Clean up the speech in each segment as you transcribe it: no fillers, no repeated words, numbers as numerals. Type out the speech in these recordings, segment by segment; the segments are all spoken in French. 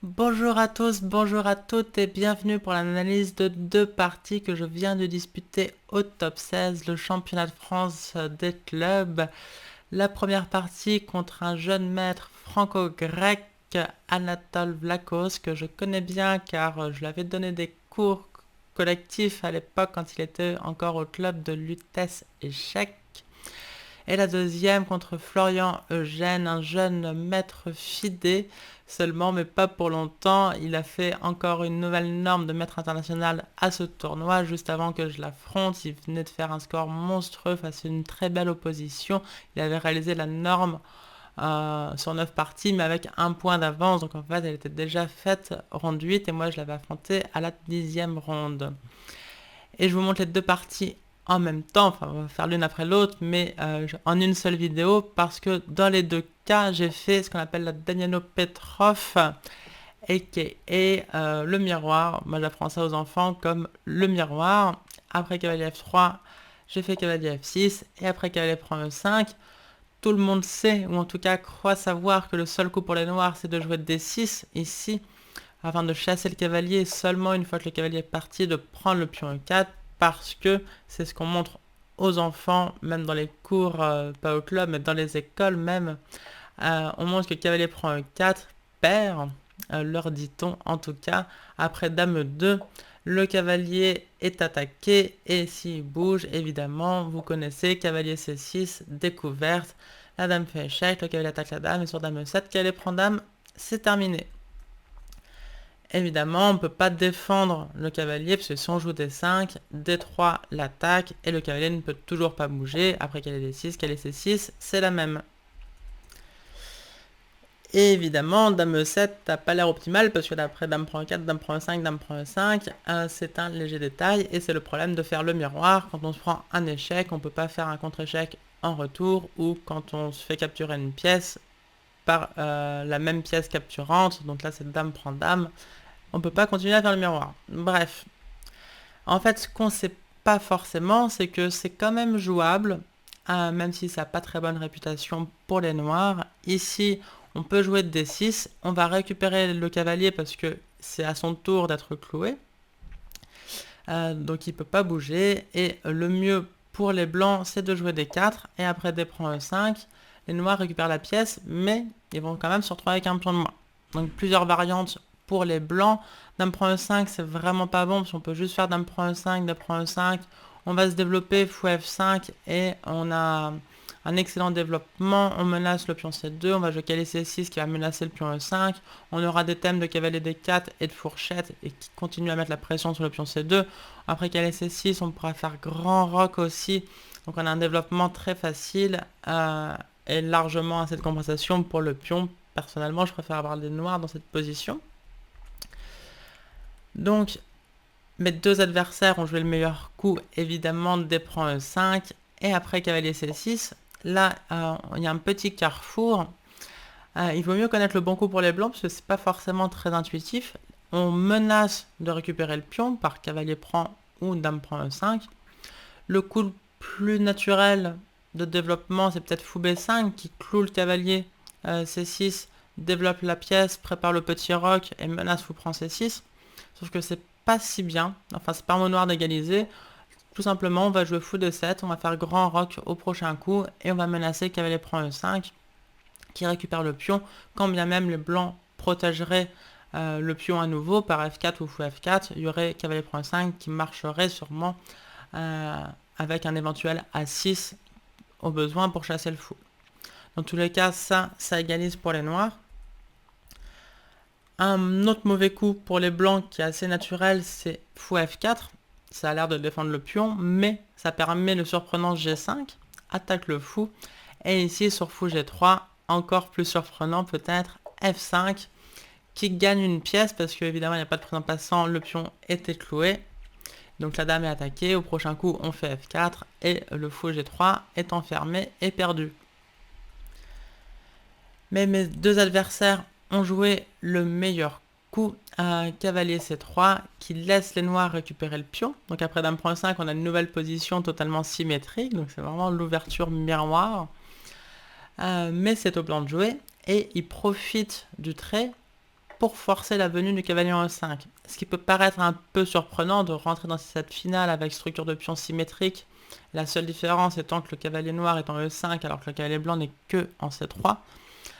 Bonjour à tous, bonjour à toutes et bienvenue pour l'analyse de deux parties que je viens de disputer au top 16, le championnat de France des clubs. La première partie contre un jeune maître franco-grec, Anatole Vlachos, que je connais bien car je lui avais donné des cours collectifs à l'époque quand il était encore au club de Lutèce Échec. Et la deuxième contre Florian Eugène, un jeune maître FIDE seulement, mais pas pour longtemps. Il a fait encore une nouvelle norme de maître international à ce tournoi, juste avant que je l'affronte. Il venait de faire un score monstrueux face à une très belle opposition. Il avait réalisé la norme sur 9 parties, mais avec un point d'avance. Donc en fait, elle était déjà faite ronde 8 et moi je l'avais affronté à la 10e ronde. Et je vous montre les deux parties en même temps, enfin on va faire l'une après l'autre, mais en une seule vidéo, parce que dans les deux cas, j'ai fait ce qu'on appelle la Daniano Petrov, aka le miroir. Moi j'apprends ça aux enfants comme le miroir. Après cavalier F3, j'ai fait cavalier F6, et après cavalier prend E5. Tout le monde sait, ou en tout cas croit savoir, que le seul coup pour les noirs, c'est de jouer D6 ici, afin de chasser le cavalier, seulement une fois que le cavalier est parti, de prendre le pion E4, parce que c'est ce qu'on montre aux enfants, même dans les cours, pas au club, mais dans les écoles même. On montre que le cavalier prend E4, perd, leur dit-on en tout cas. Après dame 2, le cavalier est attaqué, et s'il bouge, évidemment, vous connaissez, cavalier C6, découverte, la dame fait échec, le cavalier attaque la dame, et sur dame 7, cavalier prend dame, c'est terminé. Évidemment, on ne peut pas défendre le cavalier, parce que si on joue D5, D3 l'attaque, et le cavalier ne peut toujours pas bouger. Après cavalier D6, cavalier C6, c'est la même. Et évidemment, dame E7 n'a pas l'air optimal, parce que d'après dame prend E4, dame prend E5, dame prend E5, c'est un léger détail, et c'est le problème de faire le miroir. Quand on se prend un échec, on ne peut pas faire un contre-échec en retour, ou quand on se fait capturer une pièce par la même pièce capturante, donc là c'est dame prend dame, on peut pas continuer à faire le miroir. Bref. En fait, ce qu'on sait pas forcément, c'est que c'est quand même jouable, même si ça n'a pas très bonne réputation pour les noirs. Ici, on peut jouer de D6, on va récupérer le cavalier parce que c'est à son tour d'être cloué. Donc il peut pas bouger, et le mieux pour les blancs, c'est de jouer D4, et après D prend E5, les noirs récupèrent la pièce, mais ils vont quand même se retrouver avec un pion de moins. Donc plusieurs variantes pour les blancs. Dame prend E5, c'est vraiment pas bon, parce qu'on peut juste faire dame prend E5, dame prend E5, on va se développer fou F5, et on a un excellent développement. On menace le pion C2, on va jouer cavalier C6 qui va menacer le pion E5, on aura des thèmes de cavalier D4 et de fourchette, et qui continuent à mettre la pression sur le pion C2. Après cavalier C6, on pourra faire grand roc aussi, donc on a un développement très facile, et largement assez de compensation pour le pion. Personnellement, je préfère avoir des noirs dans cette position. Donc, mes deux adversaires ont joué le meilleur coup, évidemment, D prend E5, et après cavalier C6. Là, il y a un petit carrefour. Il vaut mieux connaître le bon coup pour les blancs, parce que c'est pas forcément très intuitif. On menace de récupérer le pion par cavalier prend ou dame prend E5. Le coup le plus naturel de développement, c'est peut-être fou B5 qui cloue le cavalier C6, développe la pièce, prépare le petit roc et menace fou prend C6. Sauf que c'est pas si bien, enfin c'est pas un mot noir d'égaliser. Tout simplement, on va jouer fou D7, on va faire grand roc au prochain coup, et on va menacer cavalier prend E5 qui récupère le pion, quand bien même les blancs protégeraient le pion à nouveau par F4 ou fou F4, il y aurait cavalier prend E5 qui marcherait sûrement avec un éventuel A6 au besoin pour chasser le fou. Dans tous les cas, ça égalise pour les noirs. Un autre mauvais coup pour les blancs qui est assez naturel, c'est fou F4. Ça a l'air de défendre le pion, mais ça permet le surprenant G5, attaque le fou. Et ici, sur fou G3, encore plus surprenant peut-être, F5, qui gagne une pièce, parce qu'évidemment, il n'y a pas de prise en passant, le pion était cloué. Donc la dame est attaquée, au prochain coup, on fait F4, et le fou G3 est enfermé et perdu. Mais mes deux adversaires ont joué le meilleur coup, un cavalier C3 qui laisse les noirs récupérer le pion. Donc après dame prend 5, on a une nouvelle position totalement symétrique, donc c'est vraiment l'ouverture miroir. Mais c'est au blanc de jouer, et il profite du trait pour forcer la venue du cavalier en E5. Ce qui peut paraître un peu surprenant de rentrer dans cette finale avec structure de pion symétrique, la seule différence étant que le cavalier noir est en E5 alors que le cavalier blanc n'est que en C3.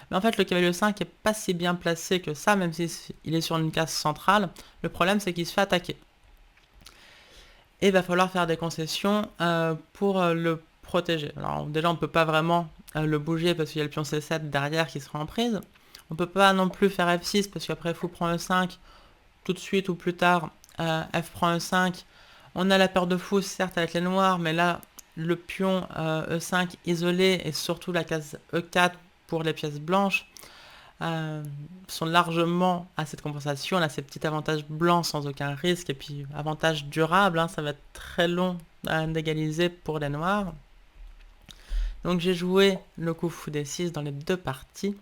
Mais en fait, le cavalier E5 est pas si bien placé que ça, même s'il est sur une case centrale. Le problème, c'est qu'il se fait attaquer. Et il va falloir faire des concessions pour le protéger. Alors déjà, on ne peut pas vraiment le bouger parce qu'il y a le pion C7 derrière qui sera en prise. On ne peut pas non plus faire F6 parce qu'après fou prend E5, tout de suite ou plus tard, F prend E5. On a la paire de fou, certes, avec les noirs, mais là, le pion E5 isolé et surtout la case E4 pour les pièces blanches sont largement à cette compensation. On a ces petits avantages blancs sans aucun risque et puis avantage durable, hein, ça va être très long d'égaliser pour les noirs. Donc j'ai joué le coup fou D6 dans les deux parties.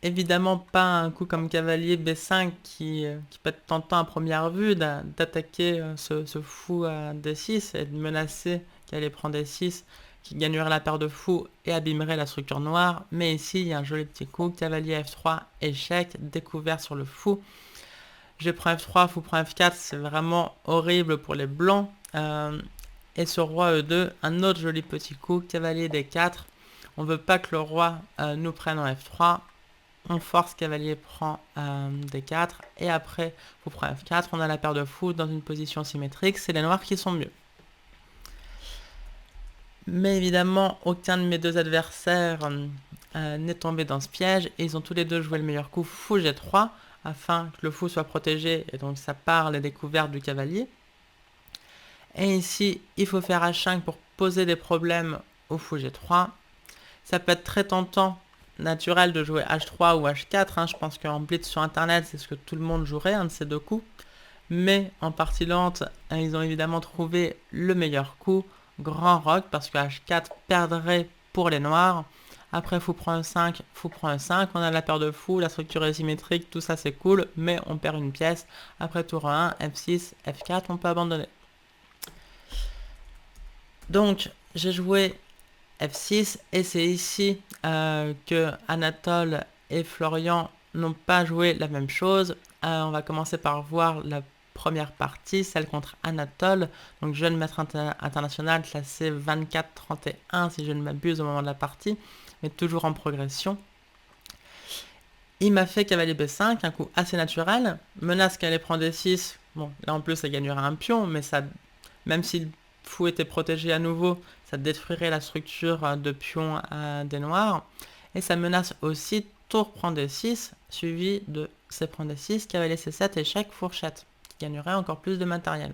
Évidemment pas un coup comme cavalier B5 qui peut être tentant à première vue d'attaquer ce fou à D6 et de menacer qu'elle prendre D6 qui gagnerait la paire de fous et abîmerait la structure noire. Mais ici, il y a un joli petit coup, cavalier F3, échec, découvert sur le fou. Je prends F3, fou prend F4, c'est vraiment horrible pour les blancs. Et sur roi E2, un autre joli petit coup, cavalier D4. On ne veut pas que le roi nous prenne en F3. On force, cavalier prend D4. Et après, fou prend F4, on a la paire de fous dans une position symétrique. C'est les noirs qui sont mieux. Mais évidemment, aucun de mes deux adversaires n'est tombé dans ce piège. Et ils ont tous les deux joué le meilleur coup, fou G3, afin que le fou soit protégé. Et donc ça part les découvertes du cavalier. Et ici, il faut faire H5 pour poser des problèmes au fou G3. Ça peut être très tentant, naturel, de jouer H3 ou H4. Hein. Je pense qu'en blitz sur Internet, c'est ce que tout le monde jouerait, un de ces deux coups. Mais en partie lente, ils ont évidemment trouvé le meilleur coup, grand roc, parce que H4 perdrait pour les noirs. Après, fou prend E5, fou prend E5, on a la paire de fous, la structure est symétrique, tout ça c'est cool, mais on perd une pièce. Après tour 1, F6, F4, on peut abandonner. Donc, j'ai joué F6, et c'est ici que Anatole et Florian n'ont pas joué la même chose. On va commencer par voir la première partie, celle contre Anatole, donc jeune maître international classé 24-31 si je ne m'abuse au moment de la partie, mais toujours en progression. Il m'a fait cavalier B5, un coup assez naturel, menace qu'elle prend D6, bon là en plus ça gagnerait un pion, mais ça, même si le fou était protégé à nouveau, ça détruirait la structure de pion des noirs, et ça menace aussi tour prend D6, suivi de C prend D6, cavalier C7, échec, fourchette, qui gagnerait encore plus de matériel.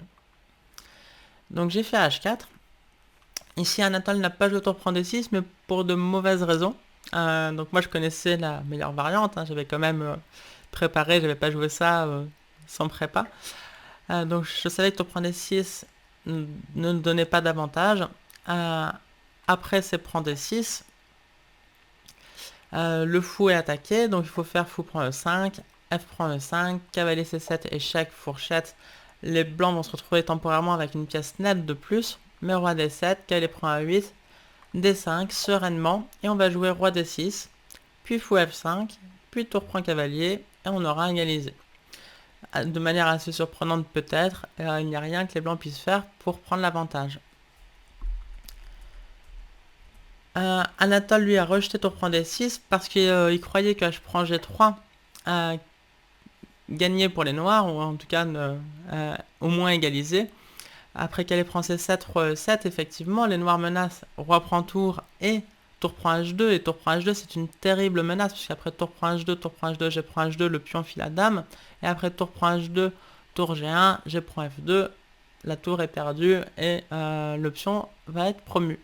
Donc j'ai fait H4. Ici Anatole n'a pas joué tour prend D6, mais pour de mauvaises raisons. Donc moi je connaissais la meilleure variante, hein, j'avais quand même préparé, j'avais pas joué ça sans prépa. Donc je savais que tour prend D6 ne donnait pas d'avantage. Après C prend D6, le fou est attaqué, donc il faut faire fou prend E5, F prend E5, cavalier C7, échec, fourchette. Les blancs vont se retrouver temporairement avec une pièce nette de plus, mais roi D7, cavalier prend A8, D5, sereinement, et on va jouer roi D6, puis fou F5, puis tour prend cavalier, et on aura égalisé. De manière assez surprenante peut-être, il n'y a rien que les blancs puissent faire pour prendre l'avantage. Anatole lui a rejeté tour prend D6 parce qu'il croyait que H prend G3 gagnait pour les noirs, ou en tout cas au moins égalisé. Après qu'elle prend C7, roi E7, effectivement, les noirs menacent roi prend tour et tour prend H2. Et tour prend H2, c'est une terrible menace, puisqu'après tour prend H2, tour prend H2, G prend H2, le pion file la dame. Et après tour prend H2, tour G1, G prend F2, la tour est perdue et le pion va être promu.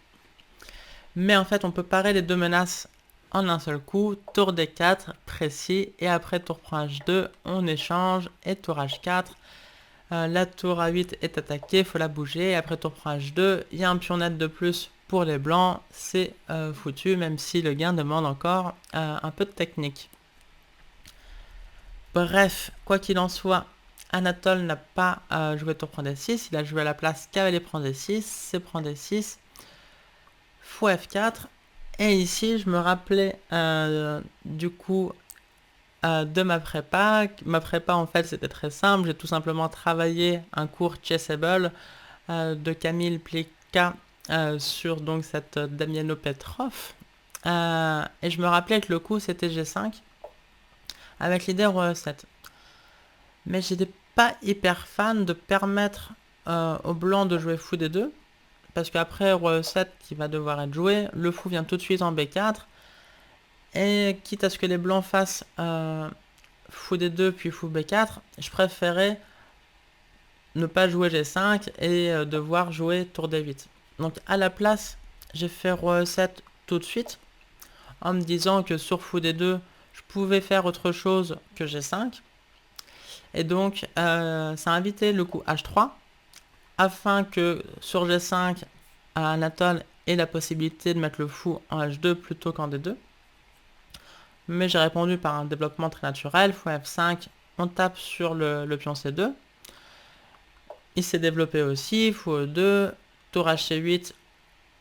Mais en fait, on peut parer les deux menaces en un seul coup. Tour D4, précis, et après tour prend H2, on échange, et tour H4. La tour A8 est attaquée, il faut la bouger, et après tour prend H2, il y a un pion net de plus pour les blancs, c'est foutu, même si le gain demande encore un peu de technique. Bref, quoi qu'il en soit, Anatole n'a pas joué tour prend D6, il a joué à la place cavalier prend D6, C prend D6, fou F4, et ici je me rappelais du coup de ma prépa. Ma prépa, en fait, c'était très simple. J'ai tout simplement travaillé un cours Chessable de Camille Plika sur donc cette Damiano Petrov. Et je me rappelais que le coup, c'était G5 avec l'idée roi E7. Mais j'étais pas hyper fan de permettre au blanc de jouer fou D2. Parce qu'après roi E7 qui va devoir être joué, le fou vient tout de suite en B4. Et quitte à ce que les blancs fassent fou D2 puis fou B4, je préférais ne pas jouer G5 et devoir jouer tour D8. Donc à la place, j'ai fait roi E7 tout de suite, en me disant que sur fou D2, je pouvais faire autre chose que G5. Et donc, ça a invité le coup H3, afin que sur G5, Anatole ait la possibilité de mettre le fou en H2 plutôt qu'en D2. Mais j'ai répondu par un développement très naturel, fou F5, on tape sur le pion C2. Il s'est développé aussi, fou E2, tour H8,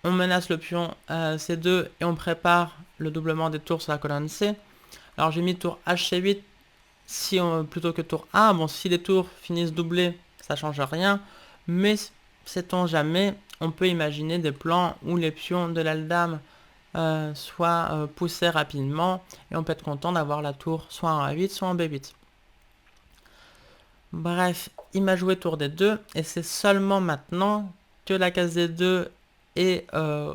on menace le pion C2 et on prépare le doublement des tours sur la colonne C. Alors j'ai mis tour H8 plutôt que tour A. Bon, si les tours finissent doublés, ça change rien. Mais sait-on jamais, on peut imaginer des plans où les pions de l'aile dame soient poussés rapidement et on peut être content d'avoir la tour soit en A8, soit en B8. Bref, il m'a joué tour D2 et c'est seulement maintenant que la case D2 est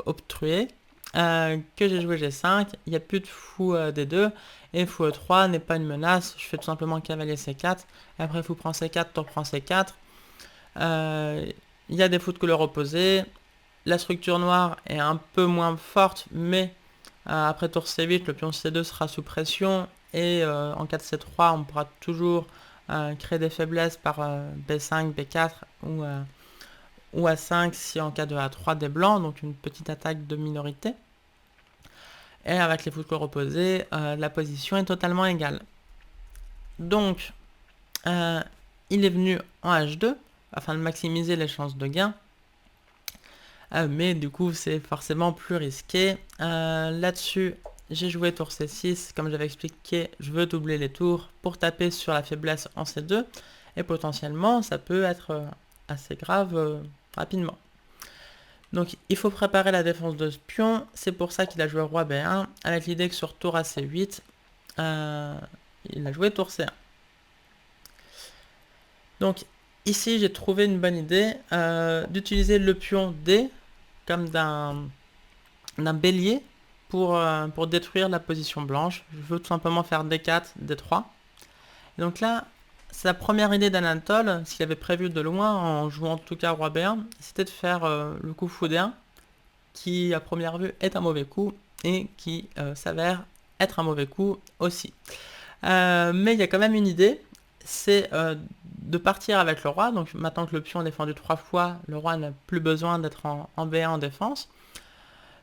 obstruée que j'ai joué G5. Il n'y a plus de fou D2 et fou E3 n'est pas une menace. Je fais tout simplement cavalier C4 et après fou prend C4, tour prend C4. Il y a des fous de couleur opposée. La structure noire est un peu moins forte, mais après tour C8, le pion C2 sera sous pression et en cas de C3, on pourra toujours créer des faiblesses par B5, B4 ou A5 si en cas de A3 des blancs, donc une petite attaque de minorité. Et avec les fous de couleur opposés, la position est totalement égale. Donc, il est venu en H2 afin de maximiser les chances de gain. Mais du coup, c'est forcément plus risqué. Là-dessus, j'ai joué tour C6. Comme j'avais expliqué, je veux doubler les tours pour taper sur la faiblesse en C2. Et potentiellement, ça peut être assez grave rapidement. Donc, il faut préparer la défense de ce pion. C'est pour ça qu'il a joué roi B1, avec l'idée que sur tour AC8, il a joué tour C1. Donc, ici, j'ai trouvé une bonne idée d'utiliser le pion D comme d'un bélier pour détruire la position blanche. Je veux tout simplement faire D4, D3. Et donc là, c'est la première idée d'Anatole, ce qu'il avait prévu de loin en jouant en tout cas roi B1, c'était de faire le coup fou D1, qui à première vue est un mauvais coup et qui s'avère être un mauvais coup aussi. Mais il y a quand même une idée, c'est de partir avec le roi. Donc maintenant que le pion est défendu 3 fois, le roi n'a plus besoin d'être en B1 en défense.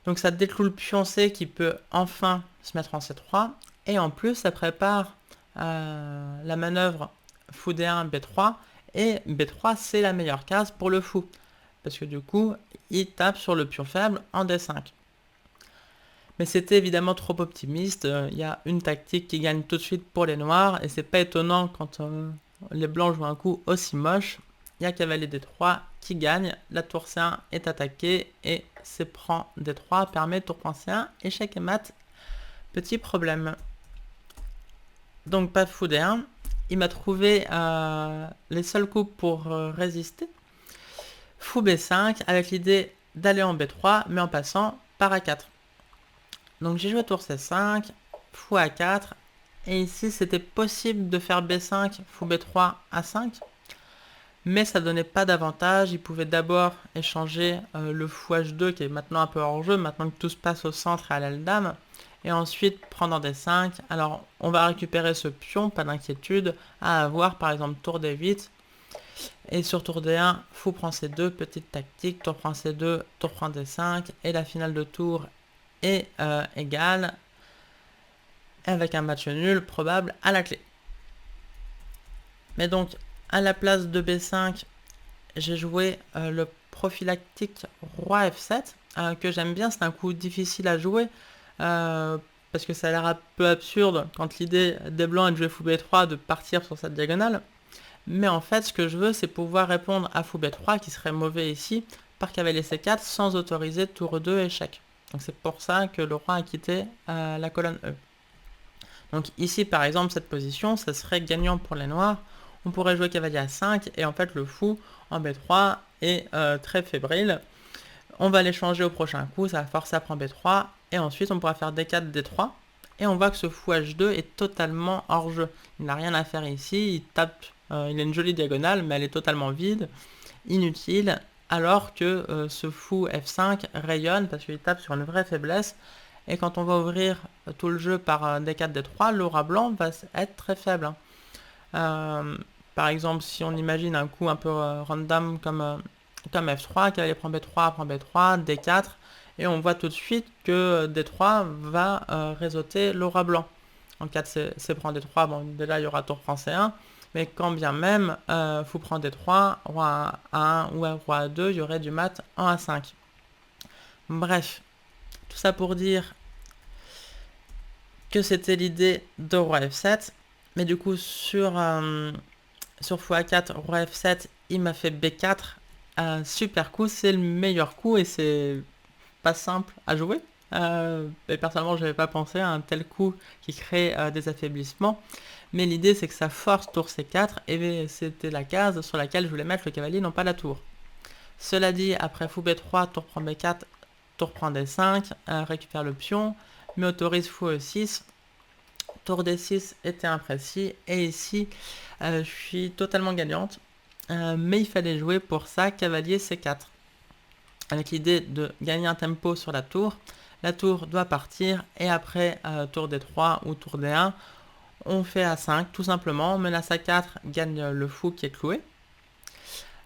Donc ça décloue le pion C qui peut enfin se mettre en C3. Et en plus, ça prépare la manœuvre fou D1, B3. Et B3, c'est la meilleure case pour le fou. Parce que du coup, il tape sur le pion faible en D5. Mais c'était évidemment trop optimiste. Il y a une tactique qui gagne tout de suite pour les noirs. Et c'est pas étonnant quand les blancs jouent un coup aussi moche. Il y a cavalier D3 qui gagne. La tour C1 est attaquée. Et c'est prend D3 permet tour prend C1. Échec et mat. Petit problème. Donc pas de fou D1. Il m'a trouvé les seuls coups pour résister. Fou B5 avec l'idée d'aller en B3 mais en passant par A4. Donc j'ai joué tour C5, fou A4, et ici c'était possible de faire B5, fou B3, A5, mais ça donnait pas d'avantage. Il pouvait d'abord échanger le fou H2 qui est maintenant un peu hors jeu, maintenant que tout se passe au centre et à l'aile dame, et ensuite prendre en D5. Alors on va récupérer ce pion, pas d'inquiétude, à avoir par exemple tour D8, et sur tour D1, fou prend C2, petite tactique, tour prend C2, tour prend D5, et la finale de tour est égale, avec un match nul probable à la clé. Mais donc, à la place de B5, j'ai joué le prophylactique roi F7, que j'aime bien. C'est un coup difficile à jouer parce que ça a l'air un peu absurde quand l'idée des blancs est de jouer fou b3 de partir sur cette diagonale. Mais en fait, ce que je veux, c'est pouvoir répondre à fou b3, qui serait mauvais ici, par cavalier c4, sans autoriser tour 2 échec. Donc c'est pour ça que le roi a quitté la colonne E. Donc ici, par exemple, cette position, ça serait gagnant pour les noirs. On pourrait jouer cavalier a5, et en fait, le fou en b3 est très fébrile. On va l'échanger au prochain coup, ça va forcer à prendre b3, et ensuite on pourra faire d4, d3, et on voit que ce fou h2 est totalement hors jeu. Il n'a rien à faire ici, il tape, il a une jolie diagonale, mais elle est totalement vide, inutile, alors que ce fou f5 rayonne parce qu'il tape sur une vraie faiblesse, et quand on va ouvrir tout le jeu par d4, d3, l'aura blanc va être très faible. Par exemple, si on imagine un coup un peu random comme f3, cavalier prend b3, d4, et on voit tout de suite que d3 va réseauter l'aura blanc. En cas de c prend d3, bon, déjà il y aura tour prend c1, mais quand bien même fou prend d3, roi a1 ou roi a2, il y aurait du mat en a5. Bref, tout ça pour dire que c'était l'idée de roi f7, mais du coup sur fou a4, roi f7, il m'a fait b4, super coup, c'est le meilleur coup et c'est pas simple à jouer. Et personnellement, je n'avais pas pensé à un tel coup qui crée des affaiblissements. Mais l'idée, c'est que ça force tour c4 et c'était la case sur laquelle je voulais mettre le cavalier, non pas la tour. Cela dit, après fou b3, tour prend b4, tour prend d5, récupère le pion, mais autorise fou e6. Tour d6 était imprécis et ici, je suis totalement gagnante. Mais il fallait jouer pour ça cavalier c4, avec l'idée de gagner un tempo sur la tour. La tour doit partir et après tour d3 ou tour d1, on fait a5 tout simplement, on menace a4, gagne le fou qui est cloué.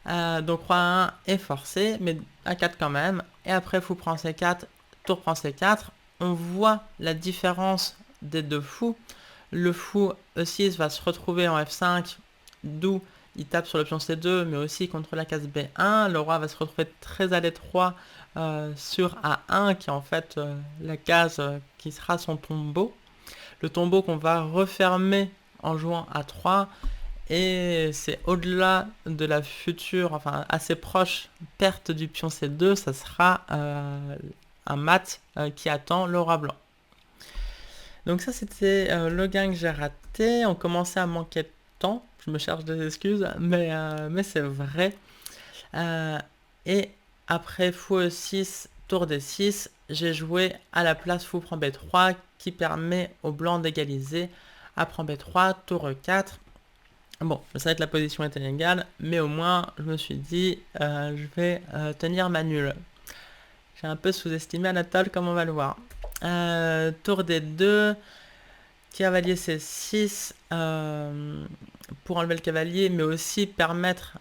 Donc roi 1 est forcé, mais a4 quand même. Et après fou prend c4, tour prend c4. On voit la différence des deux fous. Le fou e6 va se retrouver en f5, d'où il tape sur l'option c2, mais aussi contre la case b1. Le roi va se retrouver très à l'étroit sur a1, qui est en fait la case qui sera son tombeau. Le tombeau qu'on va refermer en jouant a3. Et c'est au-delà de la future, enfin assez proche, perte du pion c2, ça sera un mat qui attend le roi blanc. Donc ça c'était le gain que j'ai raté, on commençait à manquer de temps, je me cherche des excuses, mais c'est vrai. Et après fou e6, tour d6, j'ai joué à la place fou prend b3 qui permet au blanc d'égaliser. A prend b3, tour e4. Bon, je savais que la position était égale, mais au moins je me suis dit je vais tenir ma nulle. J'ai un peu sous-estimé Anatole comme on va le voir. Tour d2, cavalier c6 pour enlever le cavalier, mais aussi permettre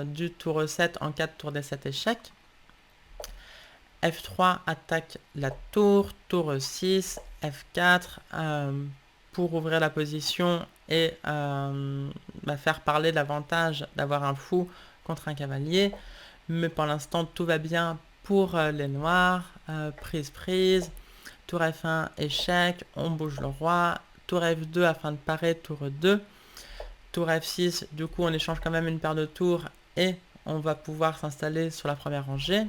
du tour e7 en cas de tour d7 échec. F3 attaque la tour, tour e6, F4 pour ouvrir la position et faire parler l'avantage d'avoir un fou contre un cavalier. Mais pour l'instant, tout va bien pour les noirs. Prise, tour F1, échec, on bouge le roi. Tour F2 afin de parer, tour E2. Tour F6, du coup, on échange quand même une paire de tours et on va pouvoir s'installer sur la première rangée.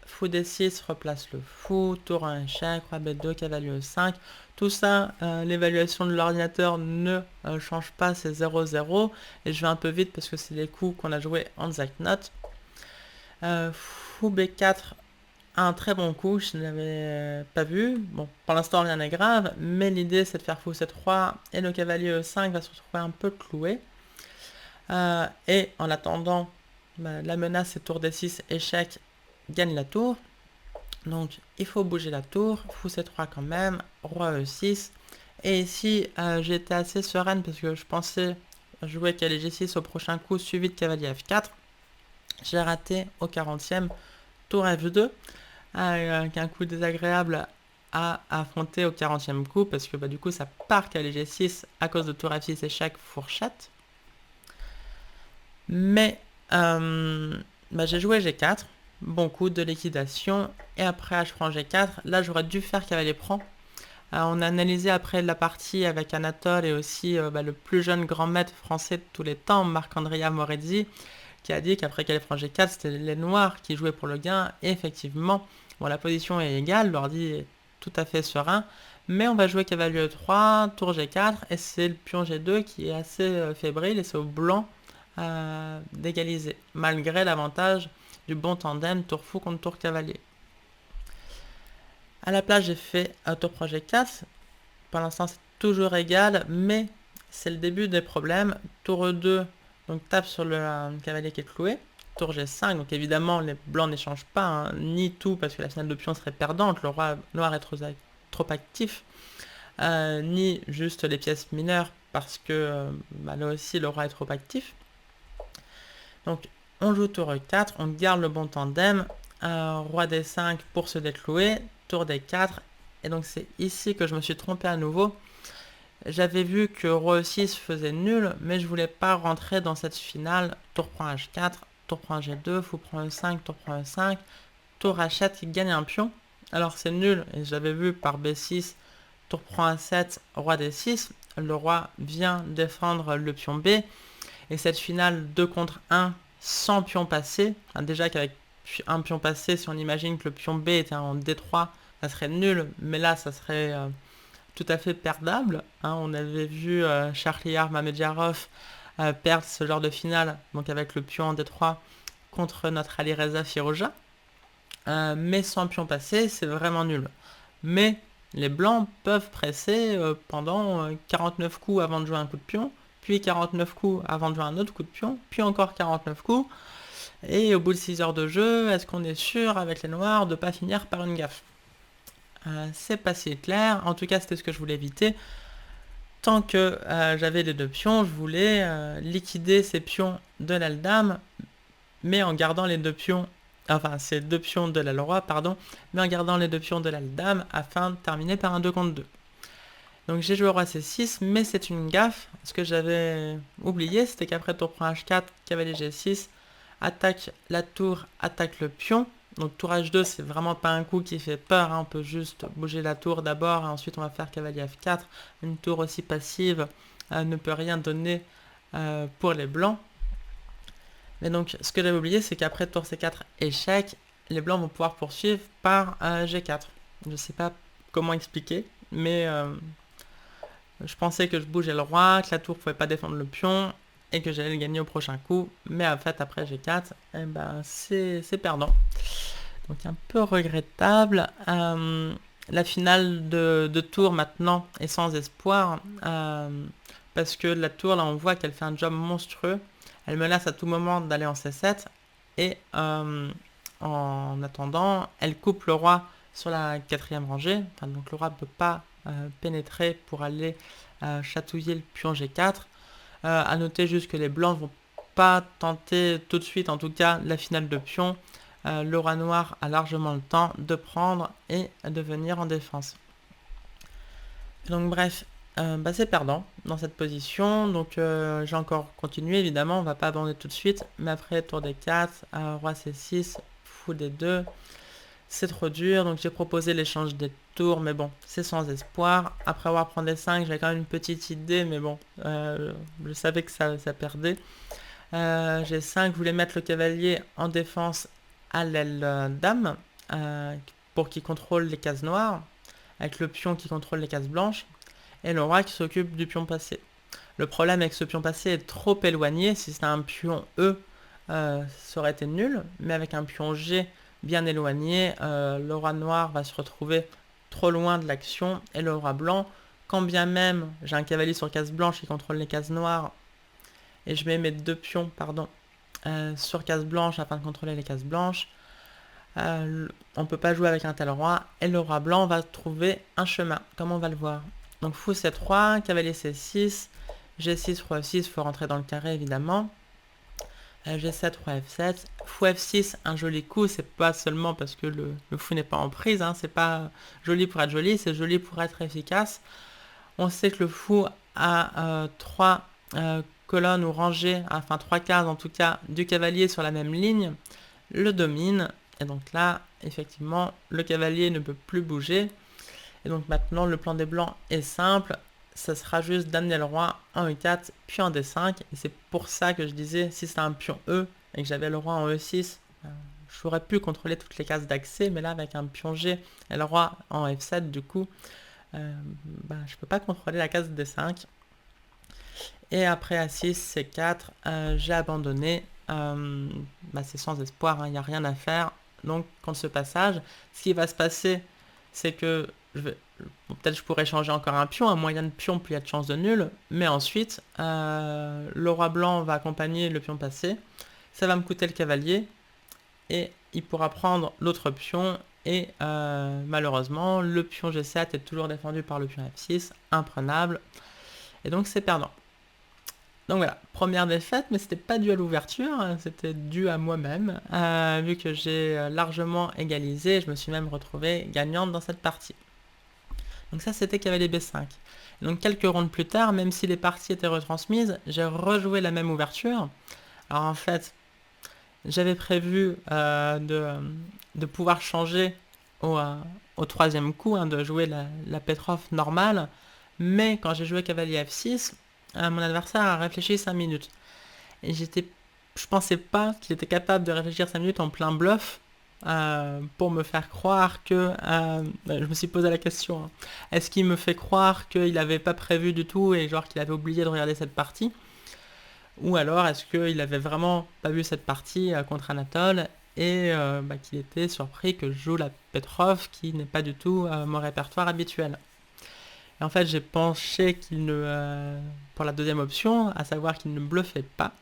Fou d6 replace le fou, tour 1 échec, roi b2, cavalier e5. Tout ça, l'évaluation de l'ordinateur ne change pas, c'est 0-0. Et je vais un peu vite parce que c'est les coups qu'on a joués en Zeitnot. Fou b4, un très bon coup, je ne l'avais pas vu. Bon, pour l'instant rien n'est grave, mais l'idée c'est de faire fou c3 et le cavalier e5 va se retrouver un peu cloué. Et en attendant, la menace c'est tour d6, échec, gagne la tour. Donc il faut bouger la tour, fou c3 quand même, roi e6. Et ici j'étais assez sereine parce que je pensais jouer cavalier g6 au prochain coup suivi de cavalier f4. J'ai raté au 40e, tour f2, avec un coup désagréable à affronter au 40e coup parce que du coup ça part cavalier g6 à cause de tour f6 échec fourchette. Mais j'ai joué g4. Bon coup de liquidation. Et après H prend G4. Là, j'aurais dû faire cavalier prend. On a analysé après la partie avec Anatole et aussi le plus jeune grand maître français de tous les temps, Marc-Andrea Morezzi, qui a dit qu'après cavalier G4, c'était les noirs qui jouaient pour le gain. Et effectivement, bon, la position est égale, l'ordi est tout à fait serein, mais on va jouer cavalier E3, tour G4, et c'est le pion G2 qui est assez fébrile, et c'est au blanc d'égaliser, malgré l'avantage du bon tandem tour fou contre tour cavalier. À la place, j'ai fait un tour projet 4. Pour l'instant, c'est toujours égal, mais c'est le début des problèmes. Tour E2, donc tape sur le cavalier qui est cloué. Tour G5, donc évidemment, les blancs n'échangent pas, hein, ni tout, parce que la finale de pion serait perdante. Le roi noir est trop actif. Ni juste les pièces mineures, parce que là aussi, le roi est trop actif. Donc, on joue tour E4, on garde le bon tandem. Roi D5 pour se déclouer. Tour D4. Et donc c'est ici que je me suis trompé à nouveau. J'avais vu que Roi E6 faisait nul, mais je voulais pas rentrer dans cette finale. Tour prend H4, tour prend G2, fou prend E5, tour prend E5, tour H7 qui gagne un pion. Alors c'est nul, et j'avais vu par B6, tour prend A7, roi D6. Le roi vient défendre le pion B. Et cette finale 2 contre 1 sans pion passé, déjà qu'avec un pion passé, si on imagine que le pion B était en D3, ça serait nul, mais là ça serait tout à fait perdable. On avait vu Shahryar Mamedjarov perdre ce genre de finale, donc avec le pion en D3 contre notre Alireza Firouzja. Mais sans pion passé, c'est vraiment nul. Mais les blancs peuvent presser pendant 49 coups avant de jouer un coup de pion, puis 49 coups avant de jouer un autre coup de pion, puis encore 49 coups. Et au bout de 6 heures de jeu, est-ce qu'on est sûr avec les noirs de ne pas finir par une gaffe? C'est pas si clair, en tout cas c'était ce que je voulais éviter. Tant que j'avais les deux pions, je voulais liquider ces pions de l'aile dame, mais en gardant les deux pions, enfin ces deux pions de l'aile roi, pardon, mais en gardant les deux pions de l'aile dame afin de terminer par un 2 contre 2. Donc j'ai joué roi C6, mais c'est une gaffe. Ce que j'avais oublié, c'était qu'après tour prend H4, cavalier G6, attaque la tour, attaque le pion. Donc tour H2, c'est vraiment pas un coup qui fait peur, on peut juste bouger la tour d'abord, et ensuite on va faire cavalier F4. Une tour aussi passive ne peut rien donner pour les blancs. Mais donc ce que j'avais oublié, c'est qu'après tour C4, échec, les blancs vont pouvoir poursuivre par G4. Je sais pas comment expliquer, mais je pensais que je bougeais le roi, que la tour pouvait pas défendre le pion, et que j'allais le gagner au prochain coup. Mais en fait, après G4, c'est perdant. Donc un peu regrettable. La finale de tour maintenant est sans espoir. Parce que la tour, là, on voit qu'elle fait un job monstrueux. Elle menace à tout moment d'aller en C7. Et en attendant, elle coupe le roi sur la 4e rangée. Donc le roi ne peut pas pénétrer pour aller chatouiller le pion G4. À noter juste que les blancs vont pas tenter tout de suite, en tout cas, la finale de pion. Le roi noir a largement le temps de prendre et de venir en défense. Donc bref, c'est perdant dans cette position. Donc j'ai encore continué, évidemment, on va pas abandonner tout de suite. Mais après, tour D4, roi C6, fou D2. C'est trop dur, donc j'ai proposé l'échange des tours, mais bon, c'est sans espoir. Après avoir pris D5, j'avais quand même une petite idée, mais bon, je savais que ça perdait. G5, je voulais mettre le cavalier en défense à l'aile dame, pour qu'il contrôle les cases noires, avec le pion qui contrôle les cases blanches, et le roi qui s'occupe du pion passé. Le problème avec ce pion passé est trop éloigné. Si c'était un pion E, ça aurait été nul, mais avec un pion G bien éloigné, le roi noir va se retrouver trop loin de l'action, et le roi blanc, quand bien même j'ai un cavalier sur case blanche qui contrôle les cases noires, et je mets mes deux pions sur case blanche afin de contrôler les cases blanches, on peut pas jouer avec un tel roi, et le roi blanc va trouver un chemin, comme on va le voir. Donc fou C3, cavalier C6, G6, roi F6, il faut rentrer dans le carré évidemment. G7, roi F7, fou F6, un joli coup, c'est pas seulement parce que le fou n'est pas en prise, c'est pas joli pour être joli, c'est joli pour être efficace. On sait que le fou a 3 colonnes ou rangées, enfin 3 cases en tout cas, du cavalier sur la même ligne, le domine, et donc là, effectivement, le cavalier ne peut plus bouger, Et donc maintenant, le plan des blancs est simple. Ça sera juste d'amener le roi en E4, puis en D5. Et c'est pour ça que je disais, si c'était un pion E et que j'avais le roi en E6, j'aurais pu contrôler toutes les cases d'accès. Mais là, avec un pion G et le roi en F7, du coup, je peux pas contrôler la case D5. Et après A6, C4, j'ai abandonné. C'est sans espoir, il n'y a rien à faire. Donc, contre ce passage, ce qui va se passer, c'est que peut-être je pourrais changer encore un pion, un moyen de pion, puis il y a de chance de nul. Mais ensuite, le roi blanc va accompagner le pion passé. Ça va me coûter le cavalier. Et il pourra prendre l'autre pion. Et malheureusement, le pion G7 est toujours défendu par le pion F6, imprenable. Et donc, c'est perdant. Donc voilà, première défaite, mais c'était pas dû à l'ouverture, c'était dû à moi-même, vu que j'ai largement égalisé, je me suis même retrouvée gagnante dans cette partie. Donc ça, c'était cavalier B5. Et donc quelques rondes plus tard, même si les parties étaient retransmises, j'ai rejoué la même ouverture. Alors en fait, j'avais prévu de pouvoir changer au troisième coup, de jouer la Petrov normale, mais quand j'ai joué cavalier F6, mon adversaire a réfléchi 5 minutes. Et je pensais pas qu'il était capable de réfléchir 5 minutes en plein bluff pour me faire croire que... je me suis posé la question, est-ce qu'il me fait croire qu'il n'avait pas prévu du tout et genre qu'il avait oublié de regarder cette partie? Ou alors est-ce qu'il avait vraiment pas vu cette partie contre Anatole et qu'il était surpris que je joue la Petrov qui n'est pas du tout mon répertoire habituel? Et en fait, j'ai penché qu'il ne... pour la deuxième option, à savoir qu'il ne bluffait pas.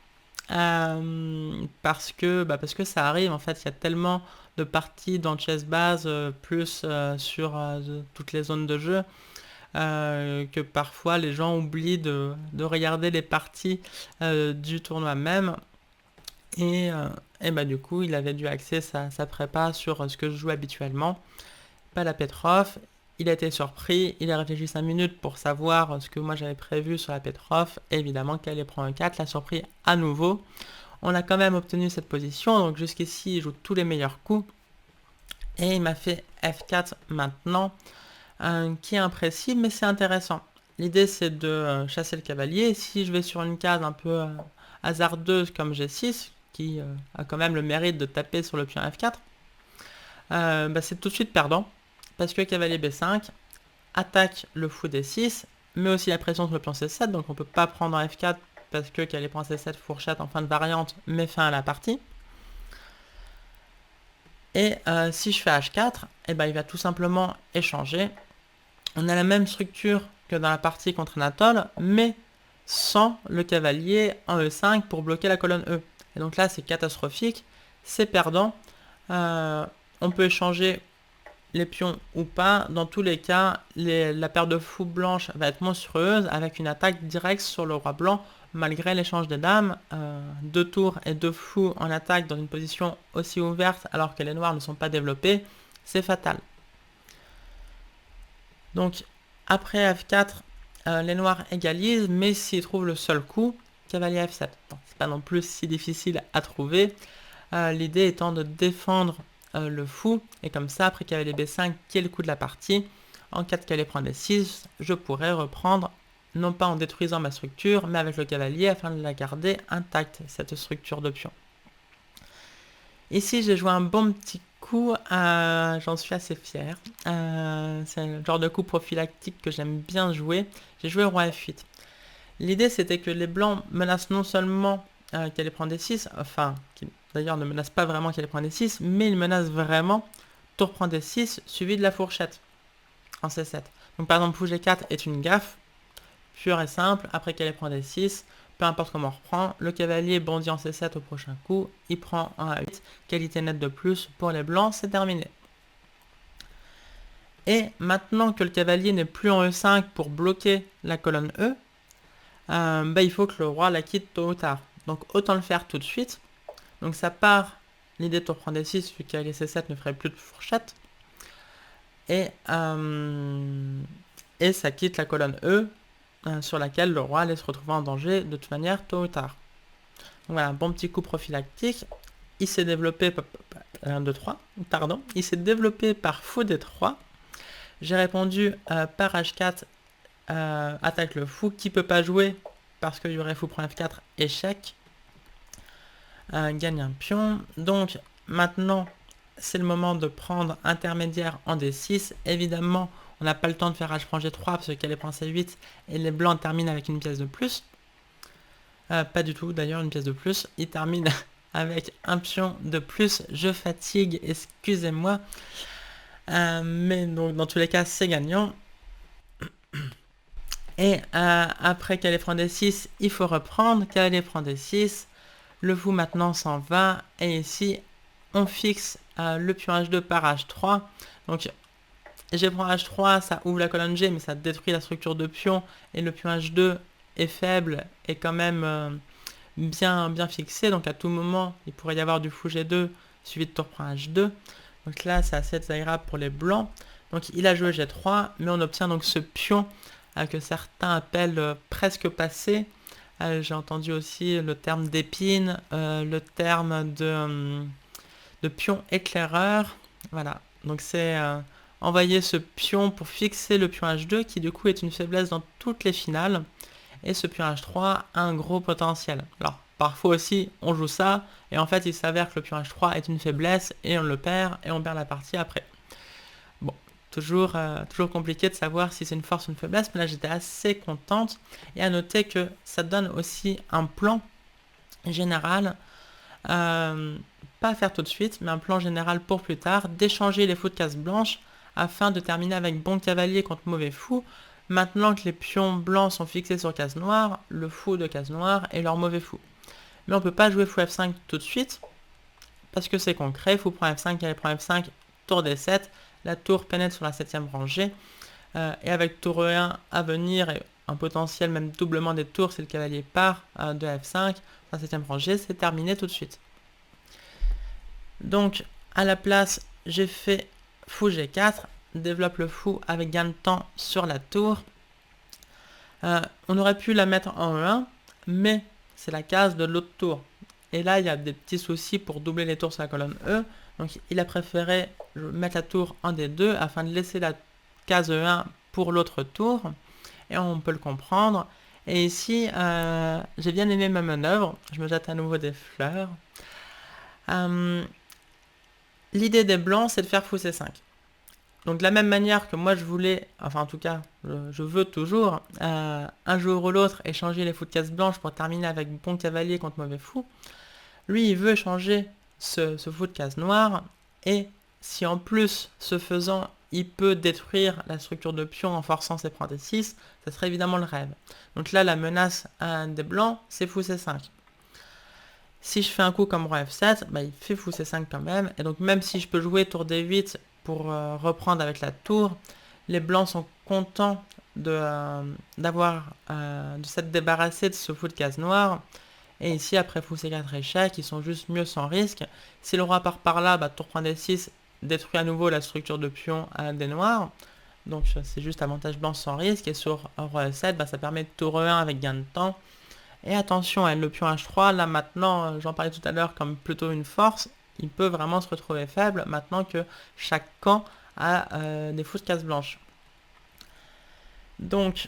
Parce que ça arrive, en fait, il y a tellement de parties dans Chess Base, plus sur toutes les zones de jeu, que parfois les gens oublient de regarder les parties du tournoi même. Et du coup, il avait dû axer sa prépa sur ce que je joue habituellement, pas la Petrov. Il a été surpris, il a réfléchi 5 minutes pour savoir ce que moi j'avais prévu sur la Petrov, et évidemment qu'elle allait prendre un 4, l'a surpris à nouveau. On a quand même obtenu cette position, donc jusqu'ici il joue tous les meilleurs coups, et il m'a fait F4 maintenant, qui est imprécis, mais c'est intéressant. L'idée c'est de chasser le cavalier. Si je vais sur une case un peu hasardeuse comme G6, qui a quand même le mérite de taper sur le pion F4, c'est tout de suite perdant. Parce que cavalier B5 attaque le fou D6, mais aussi la pression sur le pion C7, donc on peut pas prendre un F4 parce que cavalier prend C7 fourchette en fin de variante, met fin à la partie. Et si je fais H4, il va tout simplement échanger. On a la même structure que dans la partie contre Anatole, mais sans le cavalier en E5 pour bloquer la colonne E. Et donc là, c'est catastrophique, c'est perdant. On peut échanger les pions ou pas, dans tous les cas, la paire de fous blanches va être monstrueuse avec une attaque directe sur le roi blanc malgré l'échange des dames. 2 tours et 2 fous en attaque dans une position aussi ouverte alors que les noirs ne sont pas développés, c'est fatal. Donc après F4, les noirs égalisent, mais s'ils trouvent le seul coup, cavalier F7. Bon, c'est pas non plus si difficile à trouver. L'idée étant de défendre le fou, et comme ça, après cavalier B5, qui est le coup de la partie, en cas de cavalier prend D6, je pourrais reprendre, non pas en détruisant ma structure, mais avec le cavalier afin de la garder intacte, cette structure de pion. Ici, j'ai joué un bon petit coup, j'en suis assez fier. C'est le genre de coup prophylactique que j'aime bien jouer. J'ai joué roi F8. L'idée, c'était que les blancs menacent non seulement qu'elle prend D6, enfin, qui d'ailleurs ne menace pas vraiment qu'elle prend D6, mais ils menacent vraiment tour prend D6 suivi de la fourchette en C7. Donc par exemple, fou G4 est une gaffe, pure et simple, après qu'elle prend D6, peu importe comment on reprend, le cavalier bondit en C7 au prochain coup, il prend un A8, qualité nette de plus pour les blancs, c'est terminé. Et maintenant que le cavalier n'est plus en E5 pour bloquer la colonne E, il faut que le roi la quitte tôt ou tard. Donc autant le faire tout de suite. Donc ça part, l'idée de tour prend D6, vu que les C7 ne ferait plus de fourchette. Et ça quitte la colonne E, sur laquelle le roi allait se retrouver en danger de toute manière tôt ou tard. Donc voilà, un bon petit coup prophylactique. Il s'est développé, 1, 2, 3, pardon. Il s'est développé par fou D3. J'ai répondu par H4, attaque le fou, qui peut pas jouer parce qu'il y aurait fou prend F4, échec, gagne un pion. Donc maintenant, c'est le moment de prendre intermédiaire en D6. Évidemment, on n'a pas le temps de faire H prend G3 parce qu'elle est prend C8 et les blancs terminent avec une pièce de plus. Pas du tout d'ailleurs, une pièce de plus. Ils terminent avec un pion de plus. Je fatigue, excusez-moi. Mais donc dans tous les cas, c'est gagnant. Et après cavalier prend D6, il faut reprendre. Cavalier prend D6. Le fou maintenant s'en va. Et ici, on fixe le pion H2 par H3. Donc G prend H3, ça ouvre la colonne G, mais ça détruit la structure de pion. Et le pion H2 est faible et quand même bien fixé. Donc à tout moment, il pourrait y avoir du fou G2 suivi de tour prend H2. Donc là, c'est assez désagréable pour les blancs. Donc il a joué G3, mais on obtient donc ce pion que certains appellent presque passé. J'ai entendu aussi le terme d'épine, le terme de pion éclaireur. Voilà, donc c'est envoyer ce pion pour fixer le pion H2 qui du coup est une faiblesse dans toutes les finales. Et ce pion H3 a un gros potentiel. Alors parfois aussi on joue ça et en fait il s'avère que le pion H3 est une faiblesse et on le perd et on perd la partie après. Bon, toujours compliqué de savoir si c'est une force ou une faiblesse, mais là j'étais assez contente. Et à noter que ça donne aussi un plan général, pas à faire tout de suite, mais un plan général pour plus tard, d'échanger les fous de case blanche afin de terminer avec bon cavalier contre mauvais fou. Maintenant que les pions blancs sont fixés sur case noire, le fou de case noire est leur mauvais fou. Mais on peut pas jouer fou F5 tout de suite, parce que c'est concret, fou prend F5, cavalier prend F5, tour D7, la tour pénètre sur la 7ème rangée, et avec tour E1 à venir, et un potentiel même doublement des tours si le cavalier part de F5, sur la 7ème rangée, c'est terminé tout de suite. Donc, à la place, j'ai fait fou G4, développe le fou avec gain de temps sur la tour. On aurait pu la mettre en E1, mais c'est la case de l'autre tour. Et là, il y a des petits soucis pour doubler les tours sur la colonne E. Donc, il a préféré mettre la tour en D2 afin de laisser la case E1 pour l'autre tour. Et on peut le comprendre. Et ici, j'ai bien aimé ma manœuvre. Je me jette à nouveau des fleurs. L'idée des blancs, c'est de faire fou C5. Donc de la même manière que moi je voulais, enfin en tout cas je veux toujours, un jour ou l'autre échanger les fous de case blanche pour terminer avec bon cavalier contre mauvais fou, lui il veut échanger ce fou de case noire, et si en plus ce faisant il peut détruire la structure de pion en forçant ses prends D6, ça serait évidemment le rêve. Donc là la menace des blancs c'est fou C5. Si je fais un coup comme roi F7, bah, il fait fou C5 quand même, et donc même si je peux jouer tour D8 pour reprendre avec la tour, les blancs sont contents de s'être débarrassés de ce fou de case noire. Et ici, après fou C4 échec, ils sont juste mieux sans risque. Si le roi part par là, bah, tour prend D6, détruit à nouveau la structure de pion des noirs. Donc c'est juste avantage blanc sans risque. Et sur roi E7, bah, ça permet de tour E1 avec gain de temps. Et attention, le pion H3, là maintenant, j'en parlais tout à l'heure comme plutôt une force, il peut vraiment se retrouver faible maintenant que chaque camp a des fous de case blanche. Donc,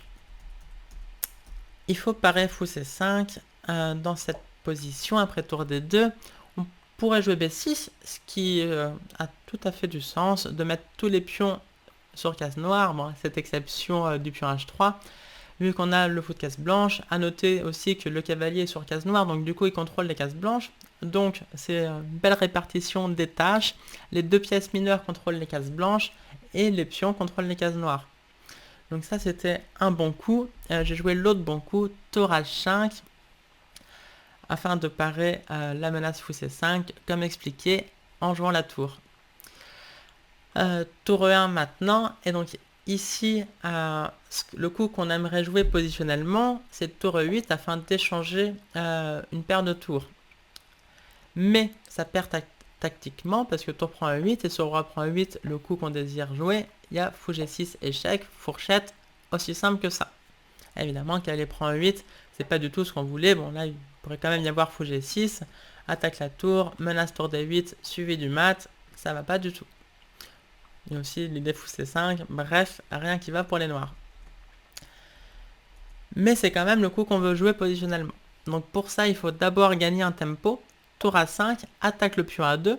il faut parer fou C5 dans cette position après tour D2. On pourrait jouer B6, ce qui a tout à fait du sens, de mettre tous les pions sur case noire, bon, cette exception du pion H3. Vu qu'on a le fou de case blanche, à noter aussi que le cavalier est sur case noire, donc du coup il contrôle les cases blanches. Donc c'est une belle répartition des tâches. Les deux pièces mineures contrôlent les cases blanches et les pions contrôlent les cases noires. Donc ça c'était un bon coup. J'ai joué l'autre bon coup, tour H5, afin de parer la menace fou C5, comme expliqué en jouant la tour. Tour E1 maintenant, et donc ici, le coup qu'on aimerait jouer positionnellement, c'est tour E8 afin d'échanger une paire de tours. Mais ça perd tactiquement parce que tour prend E8 et sur roi prend E8, le coup qu'on désire jouer, il y a fou G6 échec, fourchette, aussi simple que ça. Évidemment, cavalier prend E8, c'est pas du tout ce qu'on voulait. Bon, là, il pourrait quand même y avoir fou G6, attaque la tour, menace tour D8, suivi du mat, ça va pas du tout. Il y a aussi l'idée fou C5. Bref, rien qui va pour les noirs. Mais c'est quand même le coup qu'on veut jouer positionnellement. Donc pour ça, il faut d'abord gagner un tempo. Tour A5, attaque le pion A2.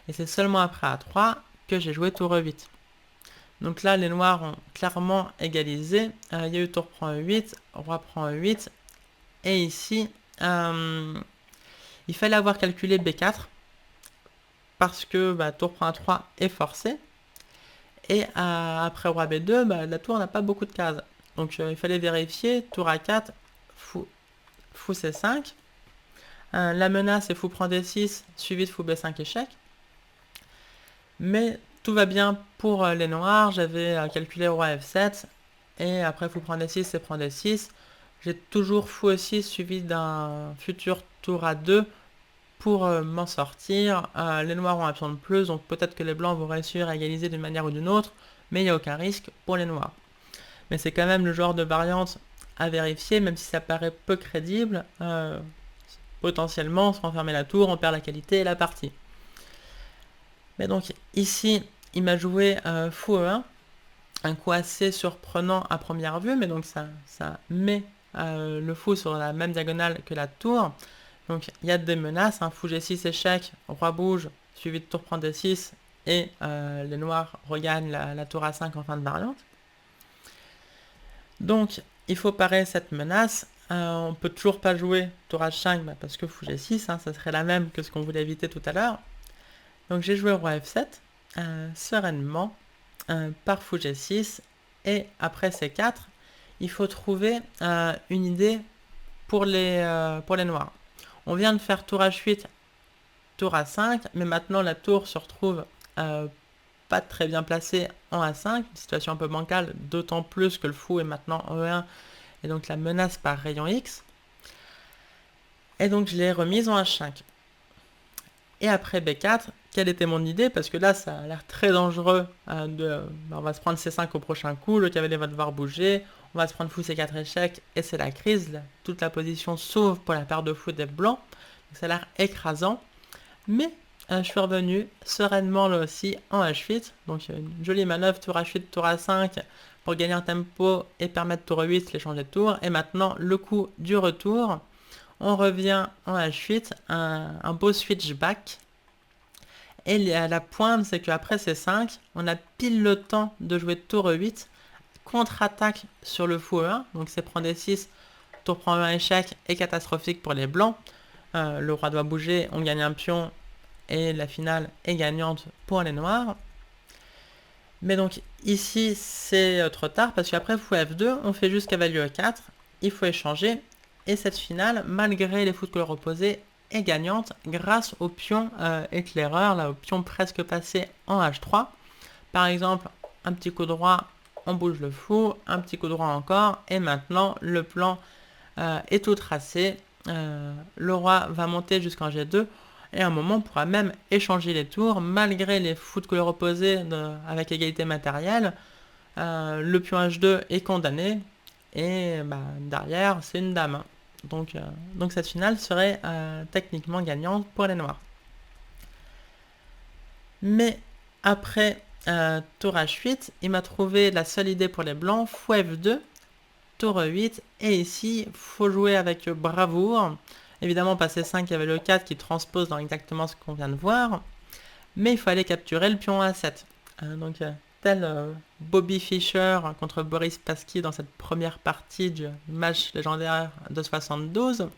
Et c'est seulement après A3 que j'ai joué tour E8. Donc là, les noirs ont clairement égalisé. Il y a eu tour prend E8, roi prend E8. Et ici, il fallait avoir calculé B4. Parce que tour prend A3 est forcé. Et après roi B2, la tour n'a pas beaucoup de cases. Donc il fallait vérifier. Tour A4, fou C5. La menace est fou prend D6, suivi de fou B5 échec. Mais tout va bien pour les noirs. J'avais calculé roi F7. Et après fou prend D6 et prend D6. J'ai toujours fou E6 suivi d'un futur tour A2 pour m'en sortir. Les noirs ont un pion de plus, donc peut-être que les blancs vont réussir à égaliser d'une manière ou d'une autre. Mais il n'y a aucun risque pour les noirs. Mais c'est quand même le genre de variante à vérifier, même si ça paraît peu crédible. Potentiellement, se renfermer la tour, on perd la qualité et la partie. Mais donc ici, il m'a joué fou E1, un coup assez surprenant à première vue, mais donc ça met le fou sur la même diagonale que la tour. Donc il y a des menaces, fou G6 échec, roi bouge, suivi de tour prend D6, et les noirs regagnent la tour A5 en fin de variante. Donc il faut parer cette menace. On peut toujours pas jouer tour H5 parce que fou G6, ça serait la même que ce qu'on voulait éviter tout à l'heure. Donc j'ai joué roi F7 sereinement par fou G6, et après C4, il faut trouver une idée pour les noirs. On vient de faire tour H8, tour A5, mais maintenant la tour se retrouve pas très bien placée en A5, une situation un peu bancale, d'autant plus que le fou est maintenant en E1, et donc la menace par rayon X. Et donc je l'ai remise en H5. Et après B4, quelle était mon idée? Parce que là, ça a l'air très dangereux. On va se prendre C5 au prochain coup, le cavalier va devoir bouger, on va se prendre fou C4 échec, et c'est la crise. Là. Toute la position s'ouvre pour la paire de fou des blancs. Donc ça a l'air écrasant. Mais je suis revenu sereinement là aussi en H8. Donc une jolie manœuvre, tour H8, tour A5, pour gagner un tempo et permettre tour E8, les changer de tour. Et maintenant, le coup du retour. On revient en H8, un beau switchback. Et la pointe, c'est qu'après C5, on a pile le temps de jouer tour E8, contre-attaque sur le fou E1, donc c'est prendre D6, tour prend E1 échec, et catastrophique pour les blancs. Le roi doit bouger, on gagne un pion, et la finale est gagnante pour les noirs. Mais donc ici, c'est trop tard, parce qu'après fou F2, on fait juste cavalier E4, il faut échanger. Et cette finale, malgré les fous de couleur opposée, est gagnante grâce au pion éclaireur, là, au pion presque passé en H3. Par exemple, un petit coup droit, on bouge le fou, un petit coup droit encore, et maintenant le plan est tout tracé. Le roi va monter jusqu'en G2, et à un moment on pourra même échanger les tours, malgré les fous de couleur opposée avec égalité matérielle. Le pion H2 est condamné, et derrière c'est une dame. Donc cette finale serait techniquement gagnante pour les noirs. Mais après tour H8, il m'a trouvé la seule idée pour les blancs, fou F2, tour E8, et ici, il faut jouer avec bravoure. Évidemment, passer 5, il y avait le 4 qui transpose dans exactement ce qu'on vient de voir, mais il fallait capturer le pion A7. Donc tel Bobby Fischer contre Boris Spassky dans cette première partie du match légendaire de 72,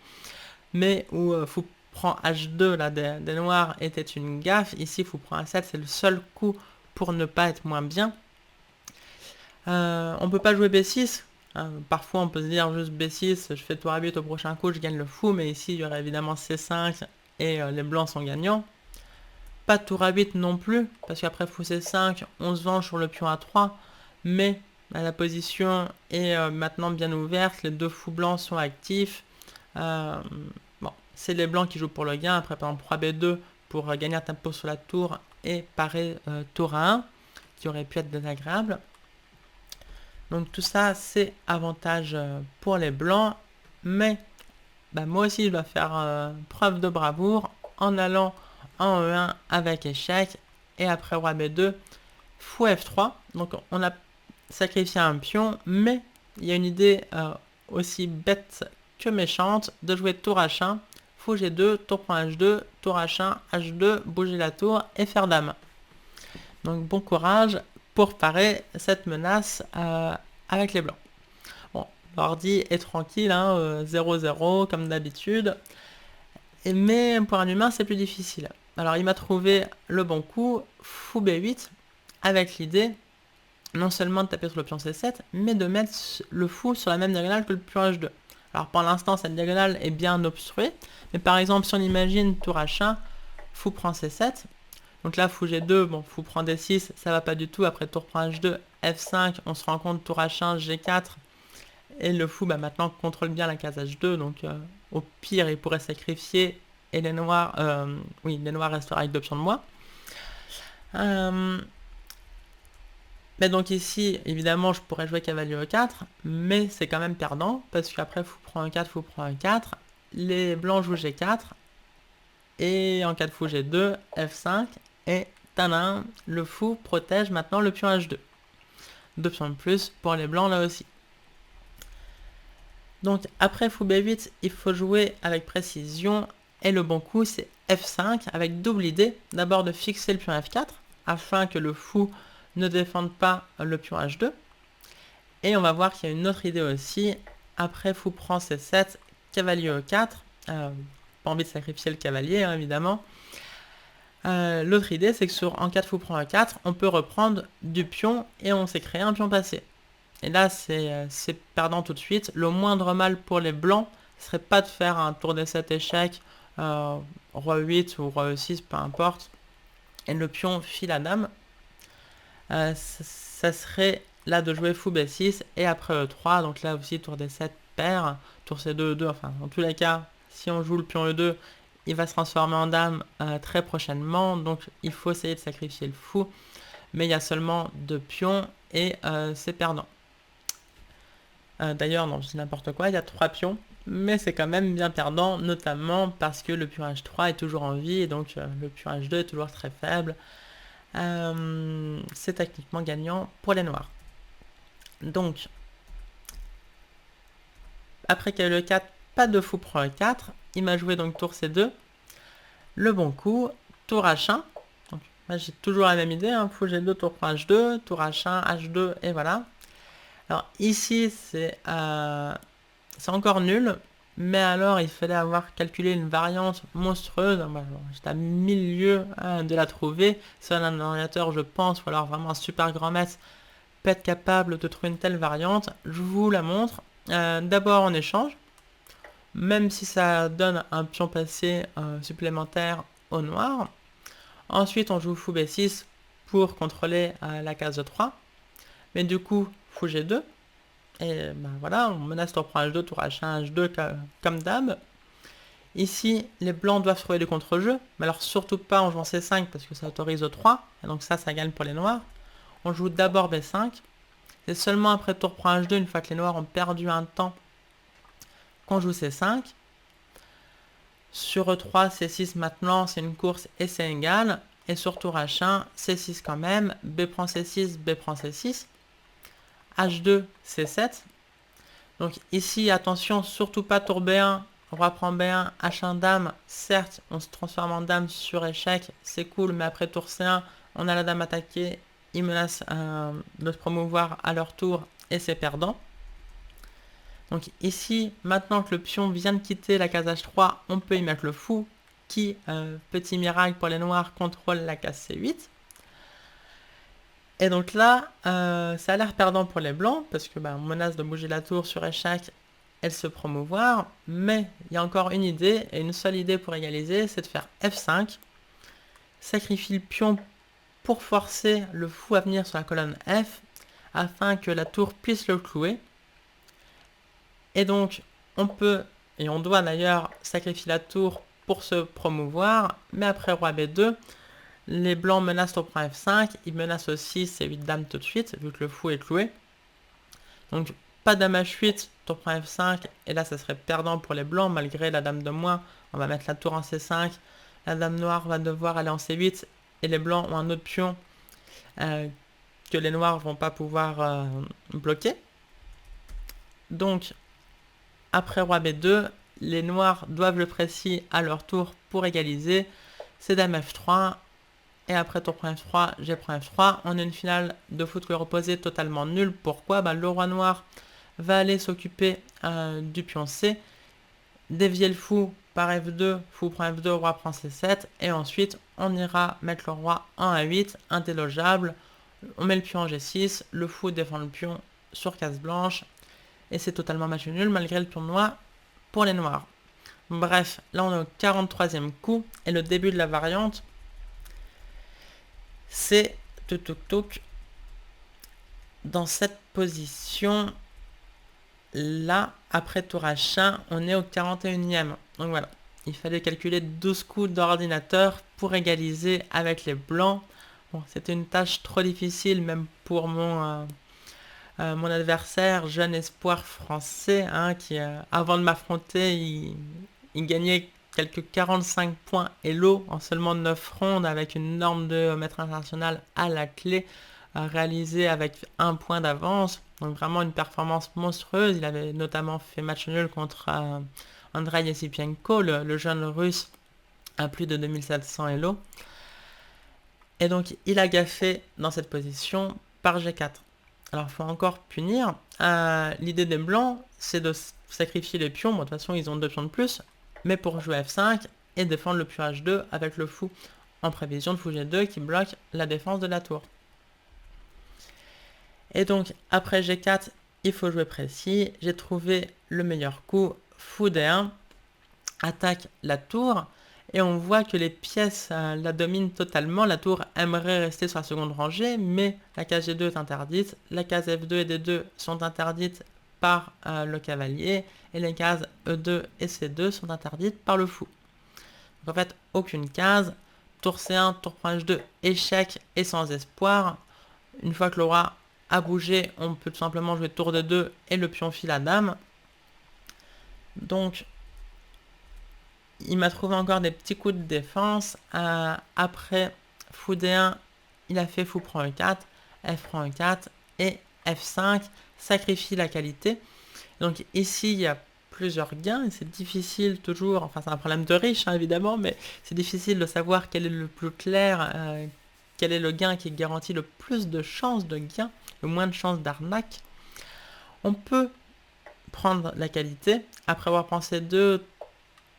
mais où fou prend H2 là, des noirs était une gaffe. Ici, fou prend A7, c'est le seul coup pour ne pas être moins bien. On peut pas jouer B6. Parfois, on peut se dire juste B6, je fais tour A8 au prochain coup, je gagne le fou, mais ici, il y aurait évidemment C5 et les blancs sont gagnants. Pas tour A8 non plus, parce qu'après fou C5, on se venge sur le pion A3, mais la position est maintenant bien ouverte, les deux fous blancs sont actifs. Bon, c'est les blancs qui jouent pour le gain, après par exemple roi B2 pour gagner un tempo sur la tour et parer tour A1, qui aurait pu être désagréable. Donc tout ça, c'est avantage pour les blancs, mais moi aussi je dois faire preuve de bravoure en allant en E1 avec échec, et après roi B2, fou F3. Donc on a sacrifié un pion, mais il y a une idée aussi bête que méchante de jouer tour H1, fou G2, tour prend H2, tour H1, H2, bouger la tour et faire dame. Donc bon courage pour parer cette menace avec les blancs. Bon, l'ordi est tranquille, 0-0 comme d'habitude. Mais pour un humain, c'est plus difficile. Alors il m'a trouvé le bon coup, fou B8, avec l'idée non seulement de taper sur le pion C7, mais de mettre le fou sur la même diagonale que le pion H2. Alors pour l'instant, cette diagonale est bien obstruée, mais par exemple, si on imagine tour H1, fou prend C7, donc là, fou G2, bon, fou prend D6, ça va pas du tout, après tour prend H2, F5, on se rend compte, tour H1, G4, et le fou, maintenant, contrôle bien la case H2, donc au pire, il pourrait sacrifier, et les noirs, les noirs resteraient avec 2 pions de moins. Mais donc ici, évidemment, je pourrais jouer cavalier E4, mais c'est quand même perdant, parce qu'après, fou prend E4, fou prend E4, les blancs jouent G4, et en cas de fou G2, F5, et tadam, le fou protège maintenant le pion H2. 2 pions de plus pour les blancs là aussi. Donc après fou B8, il faut jouer avec précision, et le bon coup c'est F5, avec double idée, d'abord de fixer le pion F4, afin que le fou ne défende pas le pion H2. Et on va voir qu'il y a une autre idée aussi, après fou prend C7, cavalier E4, pas envie de sacrifier le cavalier évidemment. L'autre idée c'est que en 4 fou prend E4, on peut reprendre du pion et on s'est créé un pion passé. Et là c'est perdant tout de suite. Le moindre mal pour les blancs serait pas de faire un tour des 7 échecs, roi 8 ou roi E6, peu importe, et le pion file la dame. Ça serait là de jouer fou B6 et après E3, donc là aussi tour des 7 paire, tour C2, E2, enfin dans tous les cas, si on joue le pion E2, il va se transformer en dame très prochainement, donc il faut essayer de sacrifier le fou, mais il y a seulement 2 pions et c'est perdant. D'ailleurs, non, je dis n'importe quoi, il y a 3 pions, mais c'est quand même bien perdant, notamment parce que le pion H3 est toujours en vie, et donc le pion H2 est toujours très faible. C'est techniquement gagnant pour les noirs. Donc, après qu'il y a eu le 4, pas de fou prend E4, il m'a joué donc tour C2, le bon coup, tour H1, donc moi j'ai toujours la même idée, fou G2, tour prend H2, tour H1, H2, et voilà. Alors ici c'est encore nul, mais alors il fallait avoir calculé une variante monstrueuse, j'étais à 1000 lieues de la trouver, seul un ordinateur je pense, ou alors vraiment un super grand maître peut être capable de trouver une telle variante. Je vous la montre. D'abord en échange, même si ça donne un pion passé supplémentaire au noir. Ensuite on joue fou B6 pour contrôler la case de 3, mais du coup fou G2, et voilà, on menace tour prend H2, tour H1, H2 comme d'hab. Ici, les blancs doivent trouver des contre-jeux, mais alors surtout pas en jouant C5 parce que ça autorise E3, et donc ça gagne pour les noirs. On joue d'abord B5, c'est seulement après tour prend H2, une fois que les noirs ont perdu un temps, qu'on joue C5. Sur E3, C6 maintenant, c'est une course et c'est égal, et sur tour H1, C6 quand même, B prend C6, B prend C6. H2, C7. Donc ici, attention, surtout pas tour B1, roi prend B1, H1 dame. Certes, on se transforme en dame sur échec, c'est cool, mais après tour C1, on a la dame attaquée, ils menacent de se promouvoir à leur tour et c'est perdant. Donc ici, maintenant que le pion vient de quitter la case H3, on peut y mettre le fou qui, petit miracle pour les noirs, contrôle la case C8. Et donc là, ça a l'air perdant pour les blancs, parce que on menace de bouger la tour sur échec et de se promouvoir, mais il y a encore une idée, et une seule idée pour égaliser, c'est de faire F5, sacrifie le pion pour forcer le fou à venir sur la colonne F, afin que la tour puisse le clouer. Et donc, on peut, et on doit d'ailleurs, sacrifier la tour pour se promouvoir, mais après roi B2, les blancs menacent tour prend F5, ils menacent aussi C8 dame tout de suite, vu que le fou est cloué. Donc pas dame H8, tour prend F5, et là ça serait perdant pour les blancs, malgré la dame de moins. On va mettre la tour en C5, la dame noire va devoir aller en C8, et les blancs ont un autre pion que les noirs vont pas pouvoir bloquer. Donc, après roi b2, les noirs doivent le précis à leur tour pour égaliser. C'est dame f3. Et après tour prend f3, g prend f3. On a une finale de foot que reposé totalement nulle. Pourquoi ? Le roi noir va aller s'occuper du pion c. Dévier le fou par f2, fou prend f2, roi prend c7. Et ensuite, on ira mettre le roi en a8, indélogeable. On met le pion en g6. Le fou défend le pion sur case blanche. Et c'est totalement match nul malgré le pion noir pour les noirs. Bref, là on est au 43e coup. Et le début de la variante, c'est dans cette position là, après tour H1, on est au 41e. Donc voilà, il fallait calculer 12 coups d'ordinateur pour égaliser avec les blancs. Bon, c'était une tâche trop difficile même pour mon adversaire, jeune espoir français, qui avant de m'affronter, il gagnait quelques 45 points Elo en seulement 9 rondes avec une norme de maître international à la clé réalisée avec 1 point d'avance. Donc vraiment une performance monstrueuse. Il avait notamment fait match nul contre Andrei Yesipienko, le jeune russe à plus de 2700 Elo. Et donc il a gaffé dans cette position par G4. Alors il faut encore punir. L'idée des blancs, c'est de sacrifier les pions. Bon, de toute façon, ils ont 2 pions de plus. Mais pour jouer F5 et défendre le pion H2 avec le fou en prévision de fou G2 qui bloque la défense de la tour. Et donc, après G4, il faut jouer précis. J'ai trouvé le meilleur coup. Fou D1 attaque la tour. Et on voit que les pièces la dominent totalement. La tour aimerait rester sur la seconde rangée, mais la case G2 est interdite. La case F2 et D2 sont interdites par le cavalier. Et les cases E2 et C2 sont interdites par le fou. Donc en fait, aucune case. Tour C1, tour prend H2, échec et sans espoir. Une fois que le roi a bougé, on peut tout simplement jouer tour D2 et le pion file à dame. Donc, il m'a trouvé encore des petits coups de défense. Après fou D1, il a fait fou prend E4, F prend E4 et F5, sacrifie la qualité. Donc ici, il y a plusieurs gains et c'est difficile toujours, enfin c'est un problème de riche évidemment, mais c'est difficile de savoir quel est le plus clair, quel est le gain qui garantit le plus de chances de gain, le moins de chances d'arnaque. On peut prendre la qualité, après avoir pensé 2,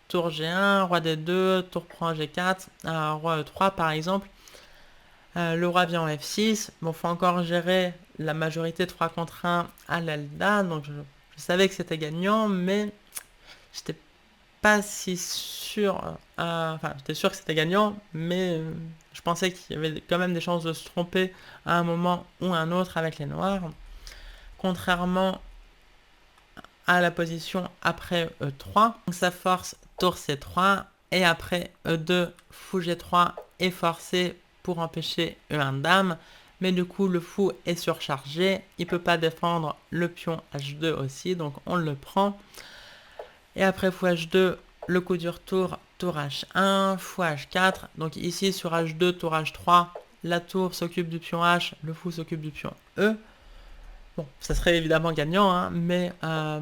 tour G1, roi D2, tour prend G4, roi E3 par exemple. Le roi vient en F6. Bon, faut encore gérer la majorité de 3 contre 1 à l'Elda. Donc je savais que c'était gagnant, mais j'étais pas si sûr. Enfin, j'étais sûr que c'était gagnant, mais je pensais qu'il y avait quand même des chances de se tromper à un moment ou à un autre avec les noirs. Contrairement à la position après E3. Donc ça force tour C3 et après E2, fou G3 est forcé pour empêcher E1 dame. Mais du coup le fou est surchargé, il peut pas défendre le pion H2 aussi, donc on le prend. Et après fou H2, le coup du retour, tour H1, fou H4. Donc ici sur H2, tour H3, la tour s'occupe du pion H, le fou s'occupe du pion E. Bon, ça serait évidemment gagnant, mais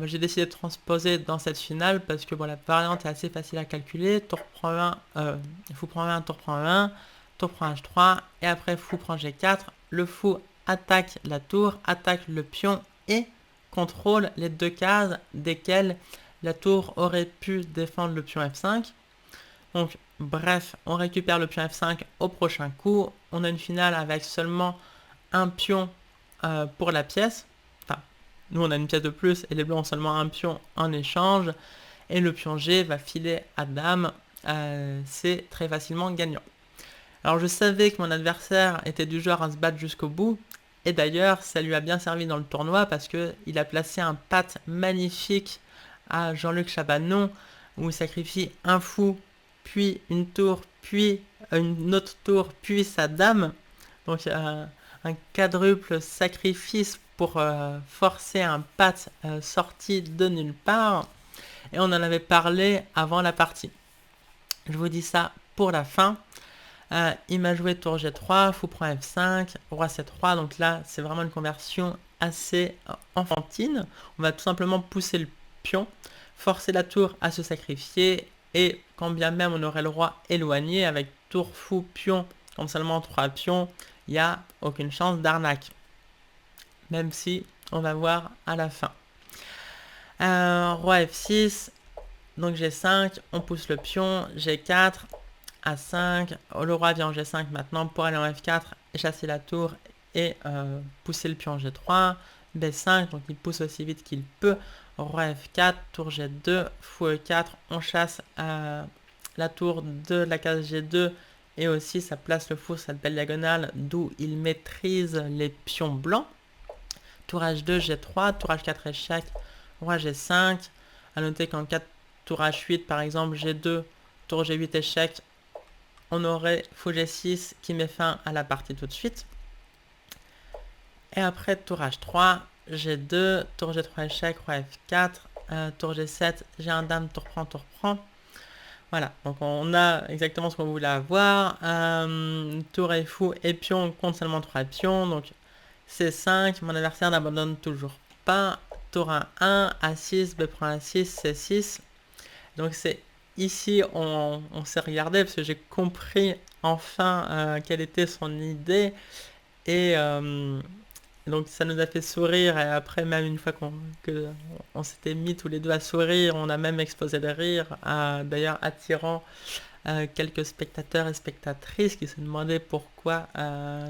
j'ai décidé de transposer dans cette finale parce que bon, la variante est assez facile à calculer. Tour prend 1, fou prend 1, tour prend 1, tour prend H3, et après fou prend G4. Le fou attaque la tour, attaque le pion et contrôle les 2 cases desquelles la tour aurait pu défendre le pion F5. Donc, bref, on récupère le pion F5 au prochain coup. On a une finale avec seulement un pion pour la pièce. Enfin, nous on a une pièce de plus et les blancs ont seulement un pion en échange. Et le pion G va filer à dame. C'est très facilement gagnant. Alors je savais que mon adversaire était du genre à se battre jusqu'au bout. Et d'ailleurs, ça lui a bien servi dans le tournoi parce qu'il a placé un pat magnifique à Jean-Luc Chabanon où il sacrifie un fou, puis une tour, puis une autre tour, puis sa dame. Donc un quadruple sacrifice pour forcer un pat sorti de nulle part. Et on en avait parlé avant la partie. Je vous dis ça pour la fin. Il m'a joué tour G3, fou prend F5, roi C3. Donc là, c'est vraiment une conversion assez enfantine. On va tout simplement pousser le pion, forcer la tour à se sacrifier. Et quand bien même on aurait le roi éloigné, avec tour fou pion, comme seulement 3 pions, il n'y a aucune chance d'arnaque. Même si on va voir à la fin. Roi F6, donc G5, on pousse le pion, G4, A5, le roi vient en G5 maintenant pour aller en F4, chasser la tour et pousser le pion en G3, B5, donc il pousse aussi vite qu'il peut, roi F4, tour G2, fou E4, on chasse la tour de la case G2 et aussi ça place le fou sur cette belle diagonale d'où il maîtrise les pions blancs. Tour H2, G3, tour H4 échec, roi G5. A noter qu'en 4 tour H8 par exemple, G2, tour G8 échec, on aurait fou G6 qui met fin à la partie tout de suite. Et après tour H3, G2, tour G3 échec, roi F4, tour G7, j'ai un dame, tour prend, tour prend. Voilà, donc on a exactement ce qu'on voulait avoir. Tour et fou et pion compte seulement 3 pions, donc C5, mon adversaire n'abandonne toujours pas. Tour A1, A6, B prend A6, C6. Donc c'est ici on s'est regardé parce que j'ai compris enfin quelle était son idée. Et donc ça nous a fait sourire. Et après, même une fois qu'on s'était mis tous les deux à sourire, on a même explosé de rire, d'ailleurs attirant quelques spectateurs et spectatrices qui se demandaient pourquoi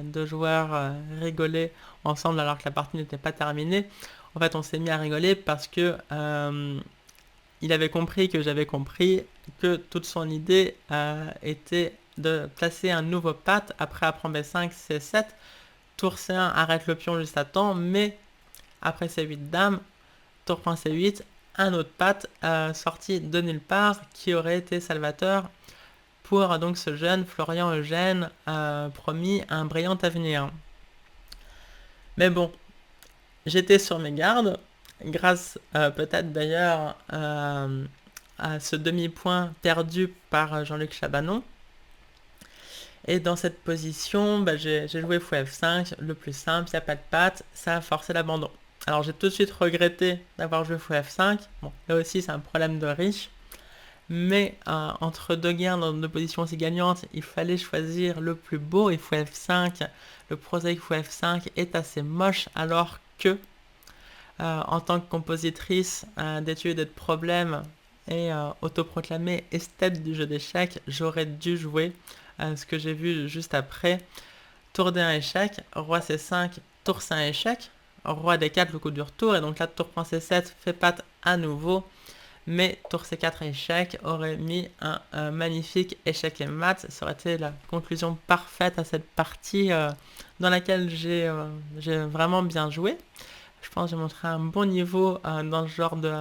deux joueurs rigolaient ensemble alors que la partie n'était pas terminée. En fait, on s'est mis à rigoler parce que il avait compris que j'avais compris que toute son idée était de placer un nouveau patte après apprend B5, C7, tour C1 arrête le pion juste à temps, mais après C8 dame, tour point C8, un autre patte sorti de nulle part qui aurait été salvateur pour donc ce jeune Florian Eugène promis un brillant avenir. Mais bon, j'étais sur mes gardes, grâce peut-être d'ailleurs à ce demi-point perdu par Jean-Luc Chabanon. Et dans cette position, j'ai joué fou F5, le plus simple, il n'y a pas de patte, ça a forcé l'abandon. Alors j'ai tout de suite regretté d'avoir joué fou F5, bon, là aussi c'est un problème de riche, mais entre deux gains dans deux positions aussi gagnantes, il fallait choisir le plus beau, et fou F5, le prosaïque fou F5 est assez moche, alors que en tant que compositrice d'études et de problèmes et autoproclamée esthète du jeu d'échecs, j'aurais dû jouer ce que j'ai vu juste après. Tour D1 échec, roi C5, tour C1 échec, roi D4 le coup du retour, et donc là tour point C7 fait patte à nouveau, mais tour C4 échec aurait mis un magnifique échec et mat. Ça aurait été la conclusion parfaite à cette partie dans laquelle j'ai vraiment bien joué. Je pense que j'ai montré un bon niveau dans ce genre de...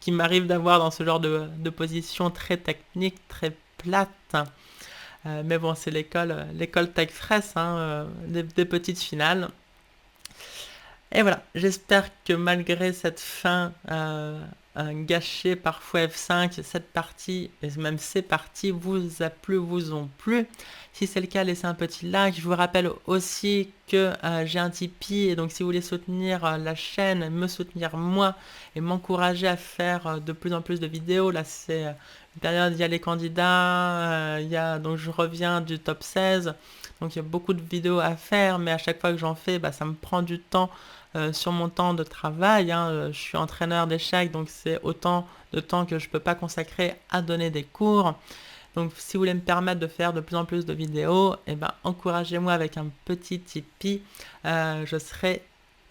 qui m'arrive d'avoir dans ce genre de position très technique, très plate. Mais bon, c'est l'école Tech Fraisse, des petites finales. Et voilà, j'espère que malgré cette fin gâchée par fou F5, cette partie, et même ces parties, vous a plu, vous ont plu. Si c'est le cas, laissez un petit like. Je vous rappelle aussi que j'ai un Tipeee, et donc si vous voulez soutenir la chaîne, me soutenir moi, et m'encourager à faire de plus en plus de vidéos, là c'est une période, il y a les candidats, donc je reviens du top 16, donc il y a beaucoup de vidéos à faire, mais à chaque fois que j'en fais, ça me prend du temps sur mon temps de travail. Je suis entraîneur d'échecs, donc c'est autant de temps que je peux pas consacrer à donner des cours. Donc si vous voulez me permettre de faire de plus en plus de vidéos, encouragez-moi avec un petit Tipeee. Je serai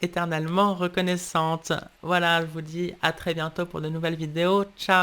éternellement reconnaissante. Voilà, je vous dis à très bientôt pour de nouvelles vidéos. Ciao!